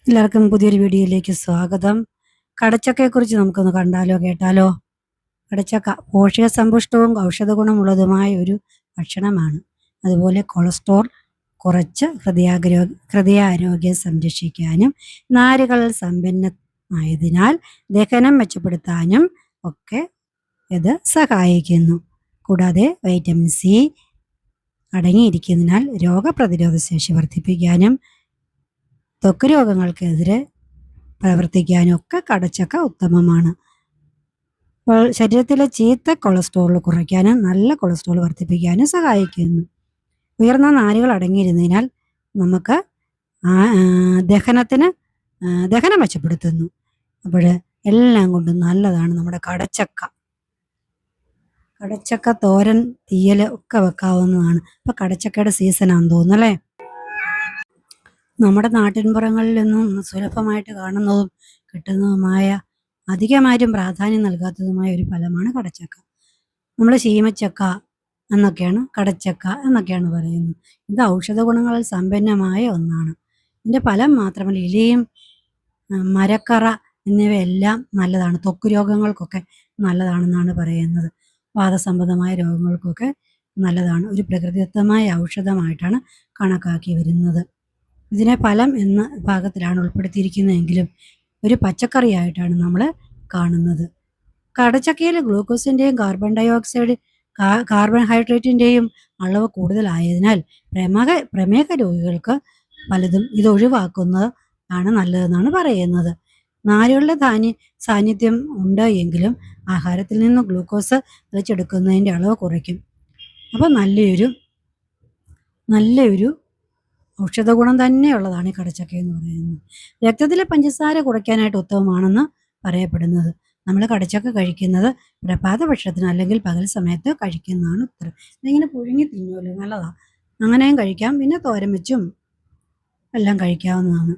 എല്ലാവർക്കും പുതിയൊരു വീഡിയോയിലേക്ക് സ്വാഗതം. കടച്ചക്കയെക്കുറിച്ച് നമുക്കൊന്ന് കണ്ടാലോ കേട്ടാലോ? കടച്ചക്ക പോഷക സമ്പുഷ്ടവും ഔഷധ ഗുണമുള്ളതുമായ ഒരു ഭക്ഷണമാണ്. അതുപോലെ കൊളസ്ട്രോൾ കുറച്ച് ഹൃദയാരോഗ്യം സംരക്ഷിക്കാനും നാരുകൾ സമ്പന്നമായതിനാൽ ദഹനം മെച്ചപ്പെടുത്താനും ഒക്കെ ഇത് സഹായിക്കുന്നു. കൂടാതെ വൈറ്റമിൻ സി അടങ്ങിയിരിക്കുന്നതിനാൽ രോഗപ്രതിരോധ ശേഷി വർദ്ധിപ്പിക്കാനും ത്വക്ക് രോഗങ്ങൾക്കെതിരെ പ്രവർത്തിക്കാനും ഒക്കെ കടച്ചക്ക ഉത്തമമാണ്. ശരീരത്തിലെ ചീത്ത കൊളസ്ട്രോൾ കുറയ്ക്കാനും നല്ല കൊളസ്ട്രോൾ വർദ്ധിപ്പിക്കാനും സഹായിക്കുന്നു. ഉയർന്ന നാരുകൾ അടങ്ങിയിരുന്നതിനാൽ നമുക്ക് ദഹനം മെച്ചപ്പെടുത്തുന്നു. അപ്പോൾ എല്ലാം കൊണ്ടും നല്ലതാണ് നമ്മുടെ കടച്ചക്ക. കടച്ചക്ക തോരൻ, തീയൽ ഒക്കെ വെക്കാവുന്നതാണ്. ഇപ്പം കടച്ചക്കയുടെ സീസണാണെന്ന് തോന്നുന്നു അല്ലേ? നമ്മുടെ നാട്ടിൻപുറങ്ങളിലൊന്നും സുലഭമായിട്ട് കാണുന്നതും കിട്ടുന്നതുമായ അധികമാരും പ്രാധാന്യം നൽകാത്തതുമായ ഒരു ഫലമാണ് കടച്ചക്ക. നമ്മൾ ശീമച്ചക്ക എന്നൊക്കെയാണ്, കടച്ചക്ക എന്നൊക്കെയാണ് പറയുന്നത്. ഇത് ഔഷധ ഗുണങ്ങളിൽ സമ്പന്നമായ ഒന്നാണ്. ഇതിൻ്റെ ഫലം മാത്രമല്ല, ഇലയും മരക്കറ എന്നിവയെല്ലാം നല്ലതാണ്. ത്വക്ക് രോഗങ്ങൾക്കൊക്കെ നല്ലതാണെന്നാണ് പറയുന്നത്. വാതസംബന്ധമായ രോഗങ്ങൾക്കൊക്കെ നല്ലതാണ്. ഒരു പ്രകൃതിദത്തമായ ഔഷധമായിട്ടാണ് കണക്കാക്കി വരുന്നത്. ഇതിനെ ഫലം എന്ന ഭാഗത്തിലാണ് ഉൾപ്പെടുത്തിയിരിക്കുന്നതെങ്കിലും ഒരു പച്ചക്കറിയായിട്ടാണ് നമ്മൾ കാണുന്നത്. കടച്ചക്കയിൽ ഗ്ലൂക്കോസിൻ്റെയും കാർബൺഹൈഡ്രേറ്റിൻ്റെയും അളവ് കൂടുതലായതിനാൽ പ്രമേഹ രോഗികൾക്ക് പലതും ഇത് ഒഴിവാക്കുന്നതാണ് നല്ലതെന്നാണ് പറയുന്നത്. നാരുകളുടെ സാന്നിധ്യം ഉണ്ട് എങ്കിലും ആഹാരത്തിൽ നിന്ന് ഗ്ലൂക്കോസ് വലിച്ചെടുക്കുന്നതിൻ്റെ അളവ് കുറയ്ക്കും. അപ്പോൾ നല്ലൊരു ഔഷധ ഗുണം തന്നെയുള്ളതാണ് ഈ കടച്ചക്ക എന്ന് പറയുന്നത്. രക്തത്തിലെ പഞ്ചസാര കുറയ്ക്കാനായിട്ട് ഉത്തമമാണെന്ന് പറയപ്പെടുന്നത്. നമ്മൾ കടച്ചക്ക കഴിക്കുന്നത് പ്രഭാത ഭക്ഷണത്തിന് അല്ലെങ്കിൽ പകൽ സമയത്ത് കഴിക്കുന്നതാണ് ഉത്തരം. ഇതിങ്ങനെ പുഴുങ്ങി തിന്നുമല്ലോ, നല്ലതാണ്. അങ്ങനെയും കഴിക്കാം, പിന്നെ തോരൻ വെച്ചും എല്ലാം കഴിക്കാവുന്നതാണ്.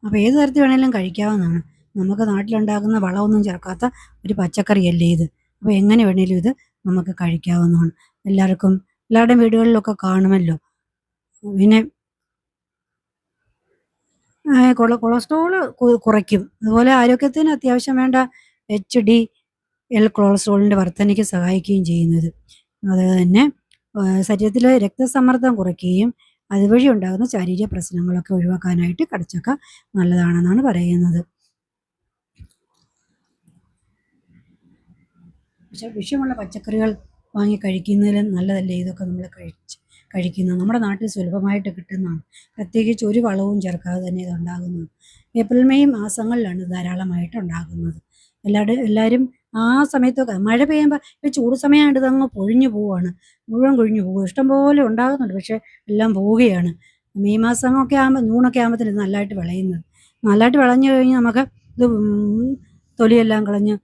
അപ്പോൾ ഏത് തരത്തിൽ വേണമെങ്കിലും കഴിക്കാവുന്നതാണ്. നമുക്ക് നാട്ടിലുണ്ടാകുന്ന വളമൊന്നും ചേർക്കാത്ത ഒരു പച്ചക്കറിയല്ലേ ഇത്. അപ്പോൾ എങ്ങനെ വേണമെങ്കിലും ഇത് നമുക്ക് കഴിക്കാവുന്നതാണ്. എല്ലാവരുടെയും വീടുകളിലൊക്കെ കാണുമല്ലോ. പിന്നെ കൊളസ്ട്രോൾ കുറയ്ക്കും. അതുപോലെ ആരോഗ്യത്തിന് അത്യാവശ്യം വേണ്ട HDL കൊളസ്ട്രോളിൻ്റെ വർധനയ്ക്ക് സഹായിക്കുകയും ചെയ്യുന്നത്. അതുപോലെ തന്നെ ശരീരത്തിലെ രക്തസമ്മർദ്ദം കുറയ്ക്കുകയും അതുവഴി ഉണ്ടാകുന്ന ശാരീരിക പ്രശ്നങ്ങളൊക്കെ ഒഴിവാക്കാനായിട്ട് കടച്ചക്ക നല്ലതാണെന്നാണ് പറയുന്നത്. പക്ഷേ വിഷമുള്ള പച്ചക്കറികൾ വാങ്ങി കഴിക്കുന്നതിലും നല്ലതല്ലേ ഇതൊക്കെ നമ്മൾ കഴിക്കുന്നത്. നമ്മുടെ നാട്ടിൽ സുലഭമായിട്ട് കിട്ടുന്നതാണ്. പ്രത്യേകിച്ച് ഒരു വളവും ചേർക്കാതെ തന്നെ ഇത് ഉണ്ടാകുന്നത്. ഏപ്രിൽ മെയ് മാസങ്ങളിലാണ് ധാരാളമായിട്ട് ഉണ്ടാകുന്നത്. എല്ലാവരും ആ സമയത്തൊക്കെ മഴ പെയ്യുമ്പോൾ ഇപ്പോൾ ചൂട് സമയമായിട്ട് ഇതങ്ങ് പൊഴിഞ്ഞു പോവുകയാണ്, മുഴുവൻ കൊഴിഞ്ഞു പോകും. ഇഷ്ടംപോലെ ഉണ്ടാകുന്നുണ്ട്, പക്ഷേ എല്ലാം പോവുകയാണ്. മെയ് മാസമൊക്കെ ആകുമ്പോൾ, ജൂണൊക്കെ ആകുമ്പോഴത്തേന് ഇത് നല്ലതായിട്ട് വിളയുന്നത്. നല്ലതായിട്ട് വിളഞ്ഞു കഴിഞ്ഞാൽ നമുക്ക് ഇത് തൊലിയെല്ലാം കളഞ്ഞ്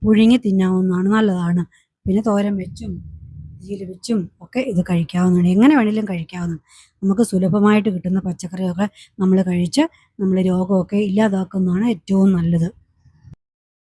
പുഴുങ്ങി തിന്നാവുന്നതാണ്, നല്ലതാണ്. പിന്നെ തോരൻ വെച്ചും തീയിൽ വെച്ചും ഒക്കെ ഇത് കഴിക്കാവുന്നതാണ്. എങ്ങനെ വേണമെങ്കിലും കഴിക്കാവുന്നതാണ്. നമുക്ക് സുലഭമായിട്ട് കിട്ടുന്ന പച്ചക്കറിയൊക്കെ നമ്മൾ കഴിച്ച് നമ്മൾ രോഗമൊക്കെ ഇല്ലാതാക്കുന്നതാണ് ഏറ്റവും നല്ലത്.